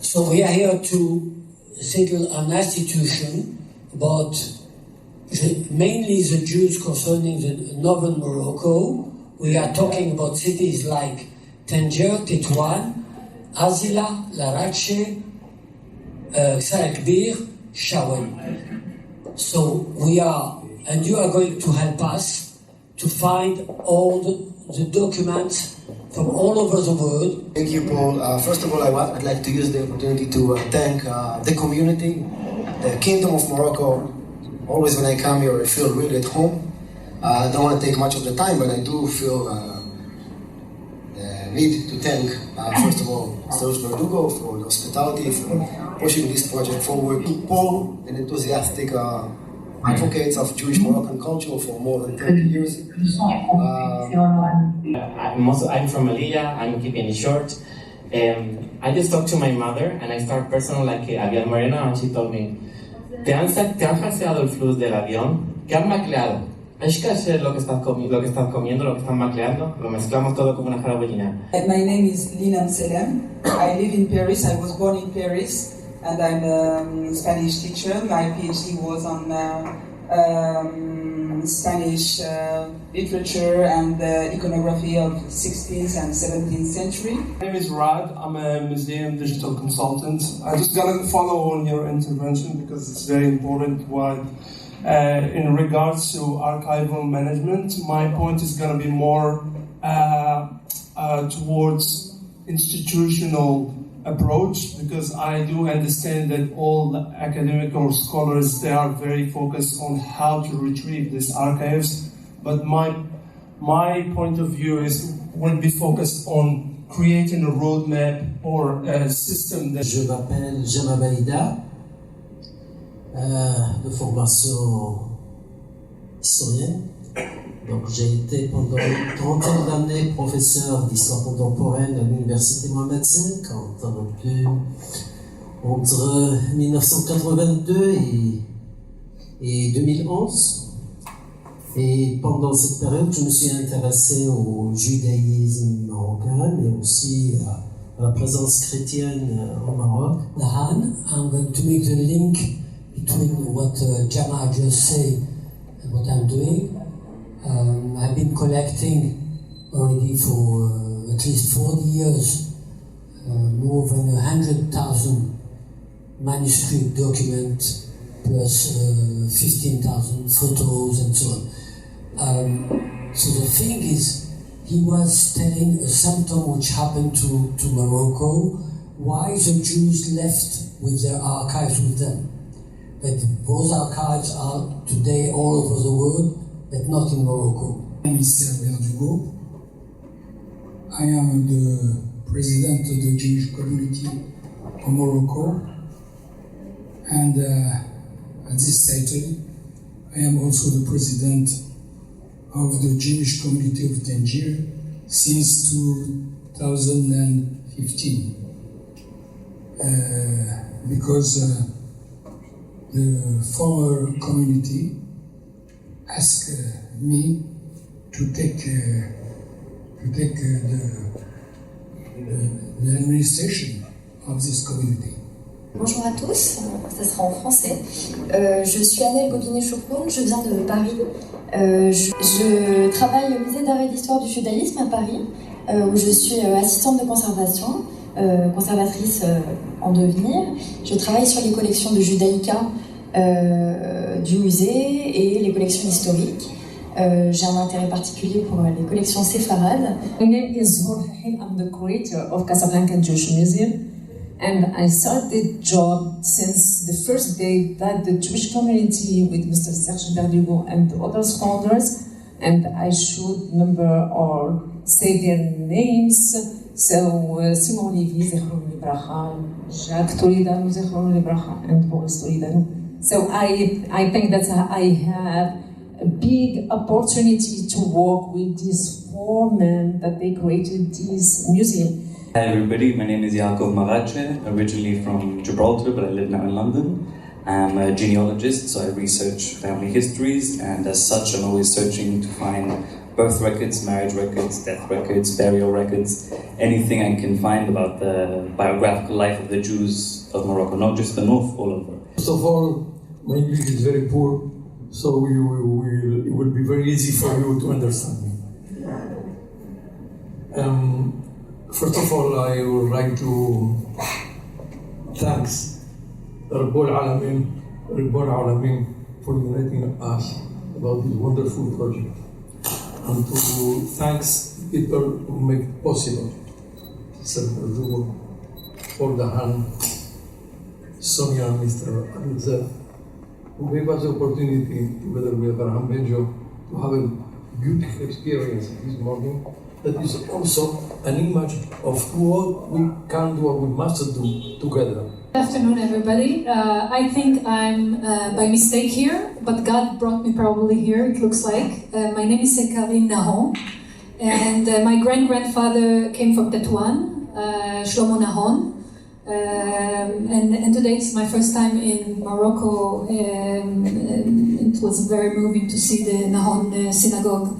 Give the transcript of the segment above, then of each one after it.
So we are here to settle an institution about mainly the Jews concerning the northern Morocco. We are talking about cities like Tangier, Tétouan, Azila, Larache, Sarakbir, Shawen. So we are, and you are going to help us to find all the documents from all over the world. Thank you, Paul. First of all, I'd like to use the opportunity to thank the community, the Kingdom of Morocco. Always when I come here, I feel really at home. I don't want to take much of the time, but I do feel the need to thank, first of all, Serge Verdugo for the hospitality, for pushing this project forward. Paul, an enthusiastic advocates of Jewish Moroccan culture for more than 30 years. I'm from Melilla, I'm keeping it short. I just talked to my mother and I started personal like Avial Moreno, and she told me, ¿Te han hackeado el flux del avión? ¿Qué han macleado? ¿Es que es lo que estás comiendo, lo que están macleando? Lo mezclamos todo como una jarabellina. My name is Lina Selem. I live in Paris. I was born in Paris. And I'm a Spanish teacher. My PhD was on Spanish literature and iconography of 16th and 17th century. My name is Rad. I'm a museum digital consultant. I'm just going to follow on your intervention because it's very important. In regards to archival management, my point is going to be more towards institutional approach, because I do understand that all the academic or scholars, they are very focused on how to retrieve these archives, but my point of view will be focused on creating a roadmap or a system that... Je m'appelle Jama Baïda, de formation historienne. Donc j'ai été pendant une trentaine d'années professeur d'histoire contemporaine à l'université Mohamed V entre 1982 et 2011. Et pendant cette période, je me suis intéressé au judaïsme marocain, mais aussi à la présence chrétienne au Maroc. Nahan, I'm going to make the link between what Jama just said and what I'm doing. I've been collecting already for at least 40 years, more than 100,000 manuscript documents plus 15,000 photos and so on. So the thing is, he was telling a symptom which happened to Morocco, why the Jews left with their archives with them. But those archives are today all over the world, but not in Morocco. My name is Serge Verdugo. I am the president of the Jewish community of Morocco, and at this title, I am also the president of the Jewish community of Tangier since 2015, because the former community asked me to take the administration of this community. Bonjour à tous, ça sera en français. Je suis Annelle Gobinet-Chocourne, je viens de Paris. Je travaille au musée d'art et d'histoire du judaïsme à Paris, où je suis assistante de conservation, conservatrice en devenir. Je travaille sur les collections de Judaïka du musée et les collections historiques. J'ai un intérêt particulier pour les collections séfarades. My name is Jorge Hill. I'm the curator of Casablanca Jewish Museum, and I started the job since the first day that the Jewish community with Mr. Serge Verdugo and other scholars, and I should remember or say their names. So Simon Levy, Zechron Libracha, Jacques Toledano, Zechron Libracha, and Boris Toledano. So I think that I have a big opportunity to work with these four men that they created this museum. Hi everybody, my name is Yaakov Marache, originally from Gibraltar, but I live now in London. I'm a genealogist, so I research family histories, and as such I'm always searching to find birth records, marriage records, death records, burial records, anything I can find about the biographical life of the Jews of Morocco, not just the north, all over. First of all, my English is very poor, so it will be very easy for you to understand me. First of all, I would like to thank Rabbul Alamin for uniting us about this wonderful project, and to thank people who make it possible. Mr. Berdugo, Paul Dahan, Sonia, and Mr. Abdel, who gave us the opportunity, together with Abraham Benjo, to have a beautiful experience this morning. That is also an image of what we can do, what we must do together. Good afternoon, everybody. I think I'm by mistake here, but God brought me probably here, it looks like. My name is Karine Nahon, and my great-grandfather came from Tetuan, Shlomo Nahon. And today it's my first time in Morocco, and it was very moving to see the Nahon synagogue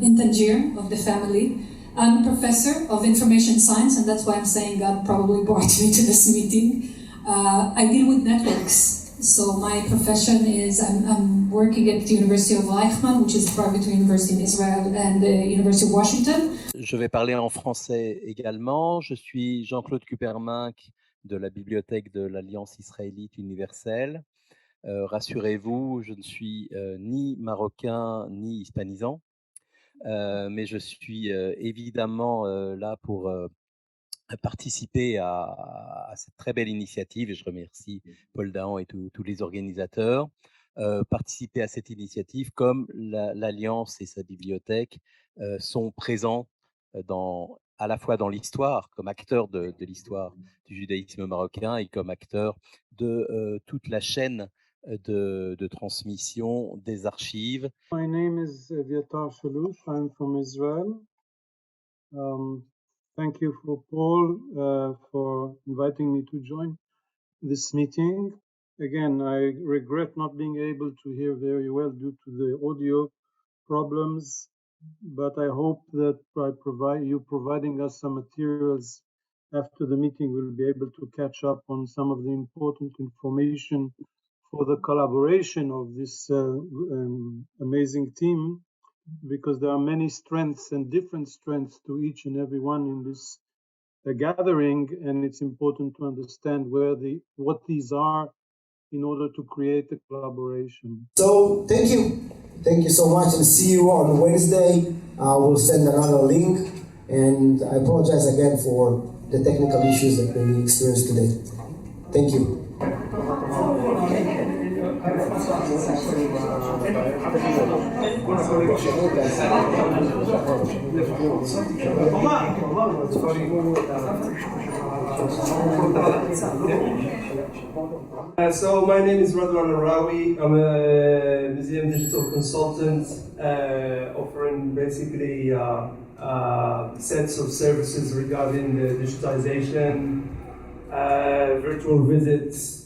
in Tangier of the family. I'm a professor of information science, and that's why I'm saying God probably brought me to this meeting. I deal with networks, so my profession is I'm working at the University of Reichman, which is a private university in Israel, and the University of Washington. Je vais parler en français également. Je suis Jean-Claude Kuperminck de la Bibliothèque de l'Alliance israélite universelle. Rassurez-vous, je ne suis ni marocain ni hispanisant, mais je suis évidemment là pour participer à cette très belle initiative, et je remercie Paul Dahan et tous les organisateurs. Participer à cette initiative comme l'Alliance et sa bibliothèque sont présents à la fois dans l'histoire, comme acteurs de l'histoire du judaïsme marocain et comme acteurs de toute la chaîne de transmission des archives. My name is Eviatar Shaloush. I'm from Israel. Thank you for Paul for inviting me to join this meeting. Again, I regret not being able to hear very well due to the audio problems, but I hope that by providing us some materials after the meeting, we'll be able to catch up on some of the important information for the collaboration of this amazing team, because there are many strengths and different strengths to each and every one in this gathering, and it's important to understand what these are in order to create a collaboration. So thank you so much, and see you on Wednesday. We'll send another link, and I apologize again for the technical issues that we experienced today. Thank you. So my name is Radwan Arawi. I'm a museum digital consultant, offering basically sets of services regarding the digitization, virtual visits,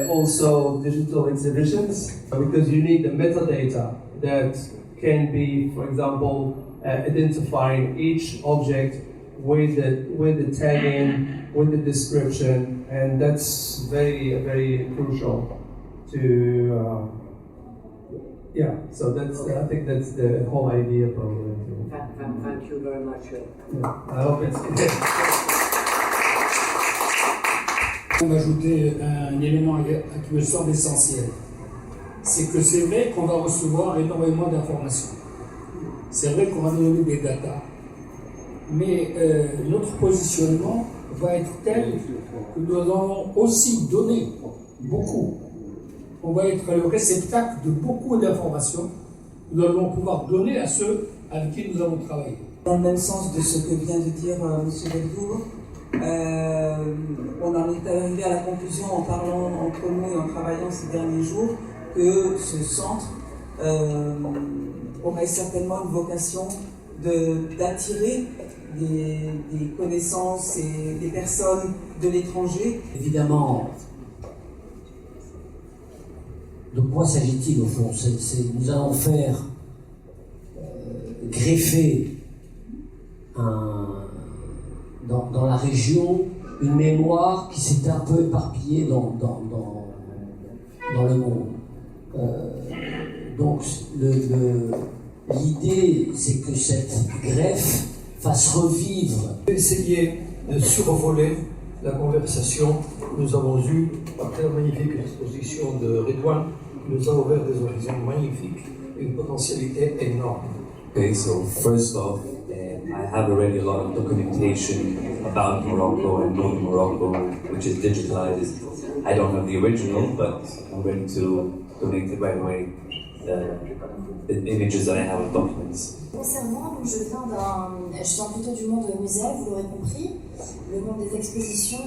also digital exhibitions, because you need the metadata that can be, for example, identifying each object with the tagging, with the description, and that's very, very crucial to, so that's, I think that's the whole idea probably. Thank you very much. I hope it's On va ajouter un élément qui me semble essentiel. C'est que c'est vrai qu'on va recevoir énormément d'informations. C'est vrai qu'on va nous donner des datas. Mais notre positionnement va être tel que nous allons aussi donner beaucoup. On va être le réceptacle de beaucoup d'informations. Nous allons pouvoir donner à ceux avec qui nous allons travailler. Dans le même sens de ce que vient de dire M. Beldour, on en est arrivé à la conclusion en parlant entre nous et en travaillant ces derniers jours que ce centre aurait certainement une vocation d'attirer des connaissances et des personnes de l'étranger. Évidemment, de quoi s'agit-il au fond? Nous allons faire greffer dans la région une mémoire qui s'est un peu éparpillée dans le monde. Donc l'idée, c'est que cette greffe fasse revivre. Essayer de survoler la conversation que nous avons eue après la magnifique exposition de Redouane, qui nous a ouvert des horizons magnifiques et une potentialité énorme. Okay, so first off, I have already a lot of documentation about Morocco and Northern Morocco, which is digitalized. I don't have the original, but I'm ready to donate it right away, the images that I have of documents. Concernant, je viens plutôt du monde muséal, vous l'aurez compris, le monde des expositions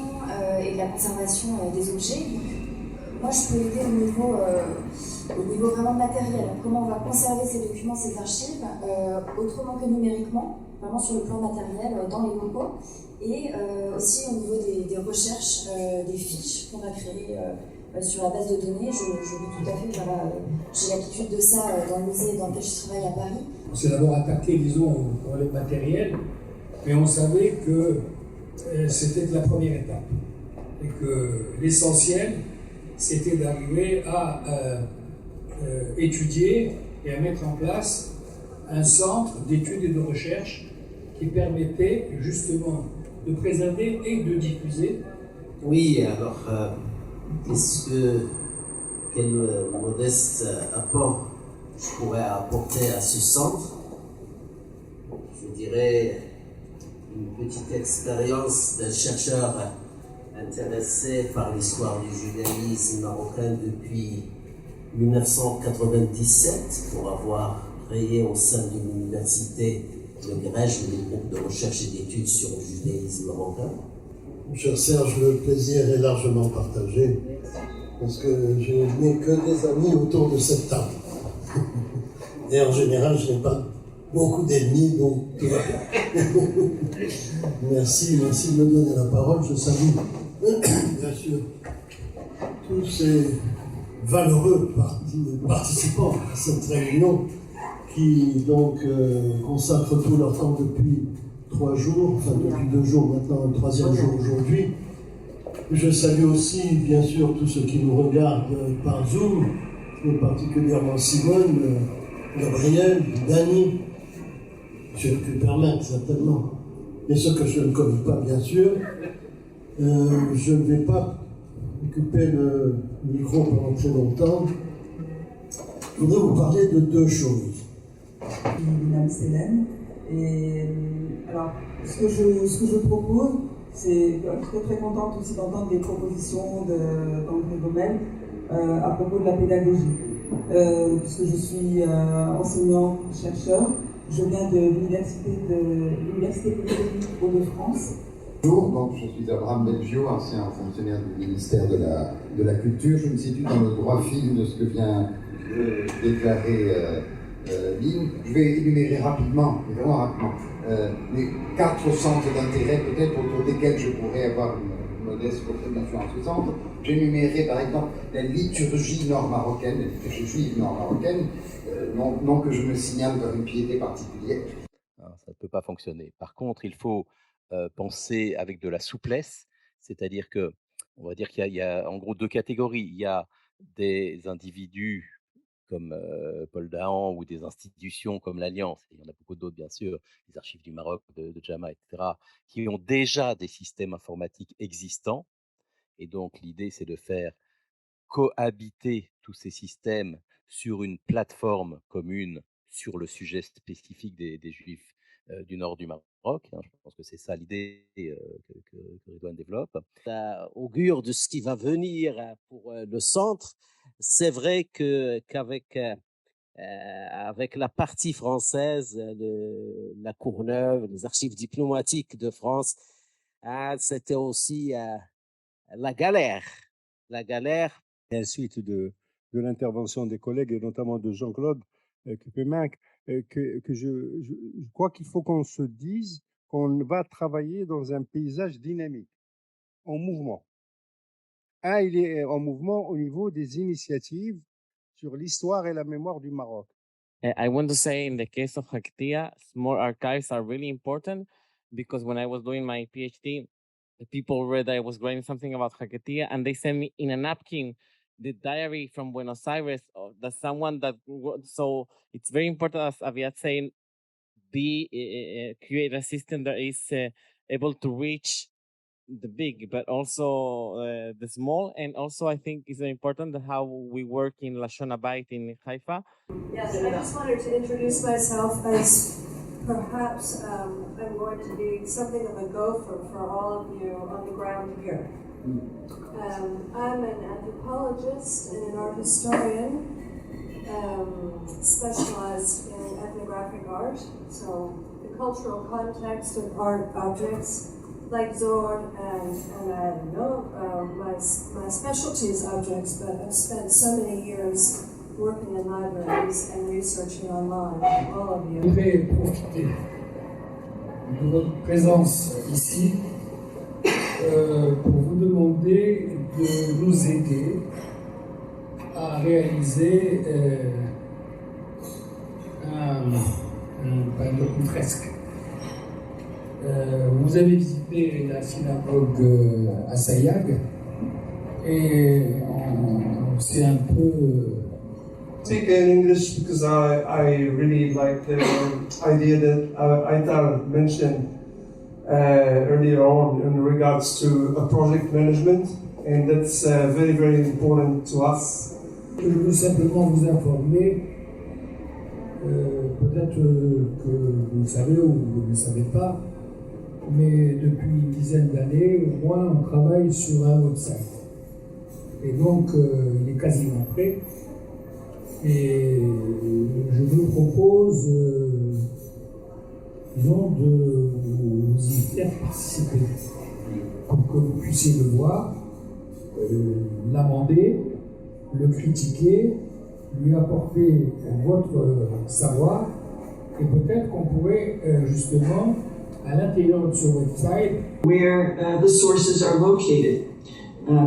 et de la conservation des objets. Moi, je peux aider au niveau vraiment matériel. Comment on va conserver ces documents, ces archives, autrement que numériquement, vraiment sur le plan matériel, dans les locaux, et aussi au niveau des recherches, des fiches qu'on va créer sur la base de données. Je veux tout à fait, j'ai l'habitude de ça dans le musée dans lequel je travaille à Paris. On s'est d'abord attaqué, disons, au problème matériel, mais on savait que c'était la première étape. Et que l'essentiel, c'était d'arriver à étudier et à mettre en place un centre d'études et de recherche qui permettait justement de préserver et de diffuser. Oui, alors, quel modeste apport je pourrais apporter à ce centre? Je dirais une petite expérience d'un chercheur intéressé par l'histoire du judaïsme marocain depuis 1997 pour avoir créé au sein d'une université de Grèce des groupes de recherche et d'études sur le judaïsme marocain. Mon cher Serge, le plaisir est largement partagé parce que je n'ai que des amis autour de cette table. Et en général, je n'ai pas beaucoup d'ennemis, donc tout va bien. Merci de me donner la parole. Je salue bien sûr tous ces valeureux participants à cette réunion qui donc consacrent tout leur temps depuis 3 jours, enfin depuis 2 jours maintenant, le 3e jour aujourd'hui. Je salue aussi bien sûr tous ceux qui nous regardent par Zoom, et particulièrement Simone, Gabriel, Dani, M. Kuperman certainement, et ceux que je ne connais pas bien sûr. Je ne vais pas occuper le micro pendant très longtemps. Je voudrais vous parler de 2 choses. Madame Célène. Et alors, ce que je propose, c'est je suis très contente aussi d'entendre des propositions d'André Gommel à propos de la pédagogie. Puisque je suis enseignant, chercheur, je viens de l'université polytechnique Hauts-de-France. Bonjour, donc je suis Abraham Belgio, ancien fonctionnaire du ministère de la Culture. Je me situe dans le droit fil de ce que vient de déclarer Lynn. Je vais énumérer rapidement, les 4 centres d'intérêt peut-être autour desquels je pourrais avoir une modeste contribution en ce centre. J'ai énuméré par exemple la liturgie nord-marocaine, la liturgie juive nord-marocaine, non que je me signale par une piété particulière. Ça ne peut pas fonctionner. Par contre, il faut penser avec de la souplesse, c'est-à-dire que, on va dire qu'il y a en gros 2 catégories. Il y a des individus comme Paul Dahan ou des institutions comme l'Alliance, et il y en a beaucoup d'autres bien sûr, les archives du Maroc, de Jama, etc., qui ont déjà des systèmes informatiques existants. Et donc l'idée, c'est de faire cohabiter tous ces systèmes sur une plateforme commune sur le sujet spécifique des Juifs du nord du Maroc. Je pense que c'est ça l'idée que Redouane développe. Ça augure de ce qui va venir pour le centre. C'est vrai qu'avec avec la partie française, la Courneuve, les archives diplomatiques de France, c'était aussi la galère. La galère. Et suite de l'intervention des collègues, et notamment de Jean-Claude Kuperman, que je crois qu'il faut qu'on se dise qu'on va travailler dans un paysage dynamique, en mouvement. Il est en mouvement au niveau des initiatives sur l'histoire et la mémoire du Maroc. I want to say in the case of Haktia, small archives are really important because when I was doing my PhD, the people read that I was writing something about Haktia and they sent me in a napkin the diary from Buenos Aires of that someone that, so it's very important, as Aviad saying, create a system that is able to reach the big, but also the small. And also I think it's important how we work in Lashon Habayit in Haifa. Yes, I just wanted to introduce myself as perhaps I'm going to be something of a gopher for all of you on the ground here. I'm an anthropologist and an art historian, specialized in ethnographic art, so the cultural context of art objects like Zord, and I know my specialty is objects, but I've spent so many years working in libraries and researching online, all of you. Je vais profiter de votre présence ici pour vous demander de nous aider à réaliser une fresque. Vous avez visité la synagogue à Sayag et c'est un peu... Speak in English because I really like the idea that Aitar mentioned earlier on in regards to a project management, and that's very, very important to us. Je veux simplement vous informer, peut-être que vous le savez ou vous ne le savez pas, mais depuis une dizaine d'années, au moins, on travaille sur un website. Et donc, il est quasiment prêt. Et je vous propose, disons, de vous y faire participer pour que vous puissiez le voir, l'amender, le critiquer, lui apporter votre savoir, et peut-être qu'on pourrait justement, à l'intérieur de ce website, where the sources are located,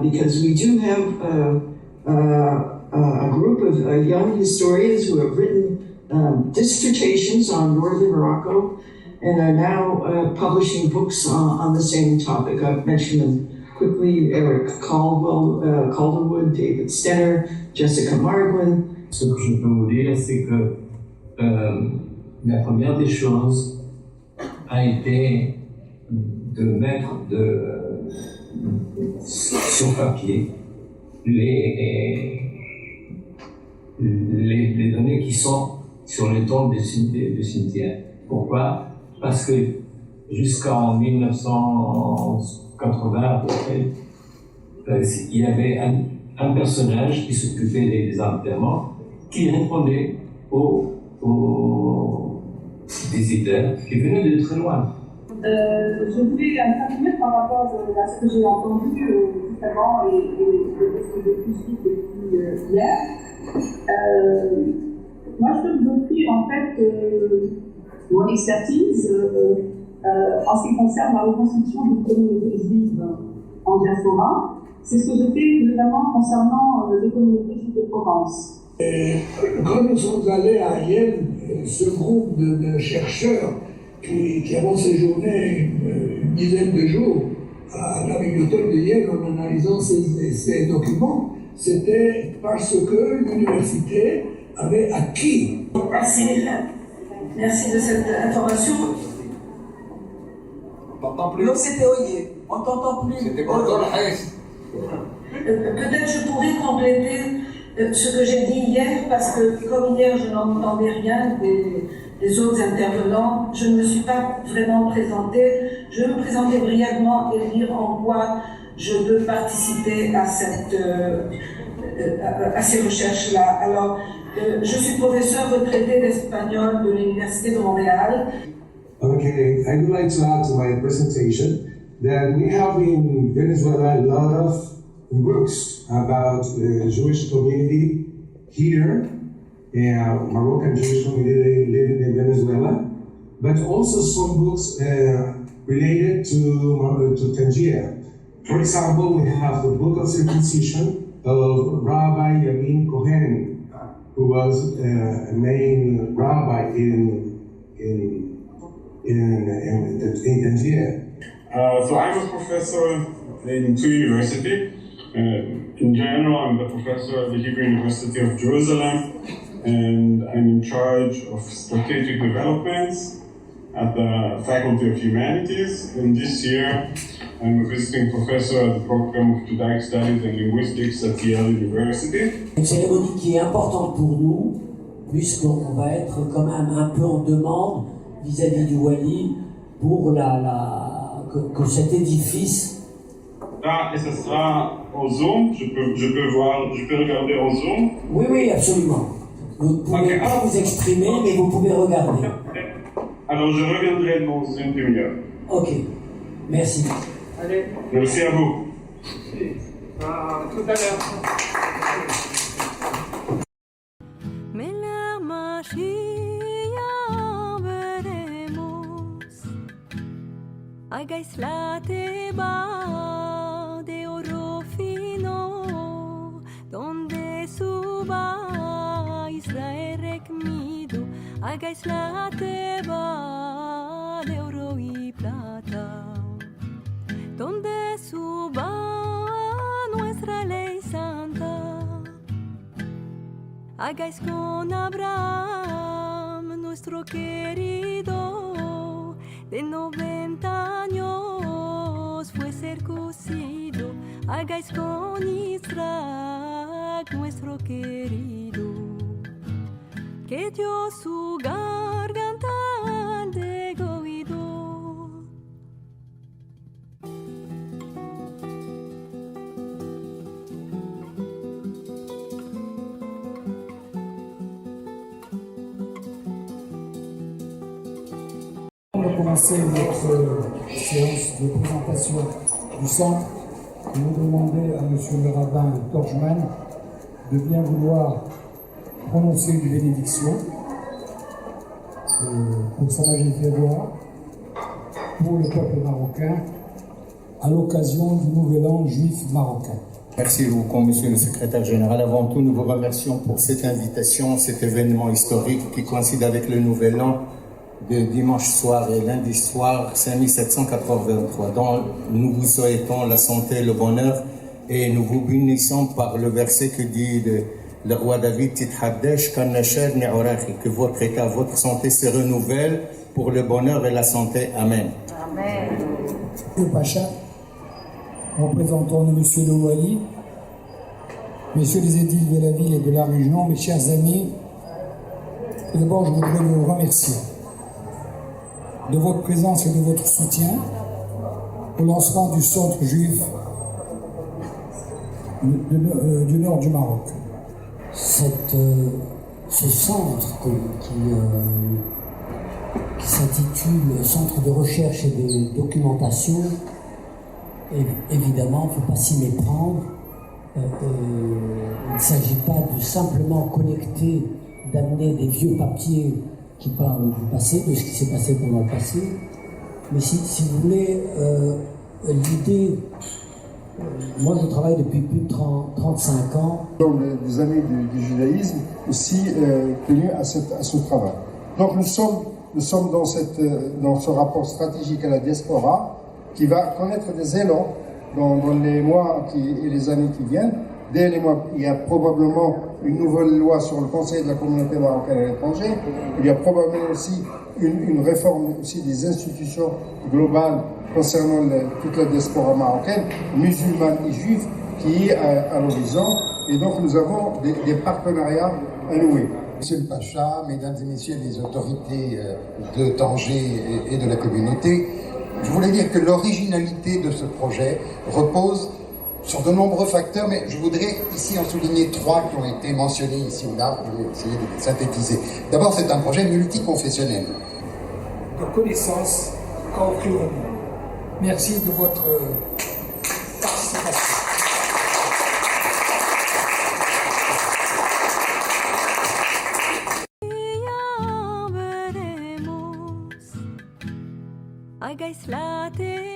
because we do have a group of young historians who have written dissertations on northern Morocco and are now publishing books on the same topic. I've mentioned them quickly: Eric Calderwood, David Stenner, Jessica Marglin. Ce que je peux vous dire, c'est que la première des choses a été de mettre sur papier les données qui sont sur les tombes du cimetière. Pourquoi? Parce que jusqu'en 1980 à peu près, il y avait un personnage qui s'occupait des enterrements, qui répondait aux visiteurs qui venaient de très loin. Je voulais intervenir par rapport à ce que j'ai entendu juste avant et ce que j'ai pu suivre depuis hier. Moi, je peux vous offrir en fait mon expertise en ce qui concerne la reconstruction d'une communauté juive en diaspora. C'est ce que je fais notamment concernant les communautés juives de Provence. Quand nous sommes allés à Yale, ce groupe de chercheurs qui avons séjourné une dizaine de jours à la bibliothèque de Yale en analysant ces documents, c'était parce que l'université avait acquis. Merci de cette information. Non, c'était Oye. On t'entend plus. Peut-être je pourrais compléter ce que j'ai dit hier, parce que comme hier je n'entendais rien des autres intervenants, je ne me suis pas vraiment présentée. Je vais me présenter brièvement et dire en quoi je peux participer à ces recherches-là. Alors, je suis professeur retraité d'espagnol de l'Université de Montréal. Okay, I would like to add to my presentation that we have in Venezuela a lot of books about the Jewish community here, Moroccan Jewish community living in Venezuela, but also some books related to Tangier. For example, we have the Book of Circumcision of Rabbi Yamin Cohen. who was a main rabbi in Tangier. So I'm a professor in two universities. In general, I'm the professor at the Hebrew University of Jerusalem, and I'm in charge of strategic developments at the Faculty of Humanities. And this year, I'm a visiting professor at the program of Judaic Studies and Linguistics at Yale University. Une cérémonie qui est importante pour nous, puisqu'on va être quand même un peu en demande vis-à-vis du Wali pour que cet édifice. Et ce sera au Zoom, je peux regarder au Zoom. Oui, oui, absolument. Vous ne pouvez pas vous exprimer, mais vous pouvez regarder. Alors je reviendrai dans une demi-heure. Ok, merci. Allez. Merci à vous. Tout à l'heure. Agaislate ba de oro fino, donde suba Israel recmido. Agaislate ba de oro y plata, donde suba nuestra ley santa. Hagáis con Abraham, nuestro querido, de 90 años fue circuncido. Hagáis con Isaac, nuestro querido, que dio su garganta al degoído. On va commencer notre séance de présentation du centre. Je vais demander à monsieur le rabbin Torjman de bien vouloir prononcer une bénédiction pour Sa Majesté roi, pour le peuple marocain, à l'occasion du Nouvel An juif marocain. Merci beaucoup, monsieur le secrétaire général. Avant tout, nous vous remercions pour cette invitation, cet événement historique qui coïncide avec le Nouvel An de dimanche soir et lundi soir 5783, dont nous vous souhaitons la santé, le bonheur, et nous vous bénissons par le verset que dit le roi David, que votre état, votre santé se renouvelle pour le bonheur et la santé. Amen. Amen. Le Pacha, représentant de monsieur le Wali, messieurs les édiles de la ville et de la région, mes chers amis, d'abord je voudrais vous remercier de votre présence et de votre soutien au lancement du centre juif du nord du Maroc. Ce centre qui s'intitule Centre de recherche et de documentation, évidemment, il ne faut pas s'y méprendre. Il ne s'agit pas de simplement collecter, d'amener des vieux papiers qui parlent du passé, de ce qui s'est passé pendant le passé. Mais si vous voulez, l'idée, moi je travaille depuis plus de 35 ans. Dans les années du judaïsme, aussi tenu à ce travail. Donc nous sommes dans ce rapport stratégique à la diaspora qui va connaître des élans dans les mois et les années qui viennent. Dès les mois, il y a probablement une nouvelle loi sur le Conseil de la communauté marocaine à l'étranger. Il y a probablement aussi une réforme aussi des institutions globales concernant toute la diaspora marocaine, musulmane et juive, qui est à l'horizon. Et donc nous avons des partenariats à nouer. Monsieur le Pacha, mesdames et messieurs les autorités de Tanger et de la communauté, je voulais dire que l'originalité de ce projet repose sur de nombreux facteurs, mais je voudrais ici en souligner 3 qui ont été mentionnés ici ou là. Je vais essayer de les synthétiser. D'abord, c'est un projet multiconfessionnel. De connaissances qu'a offert au monde. Merci de votre participation. Agaislate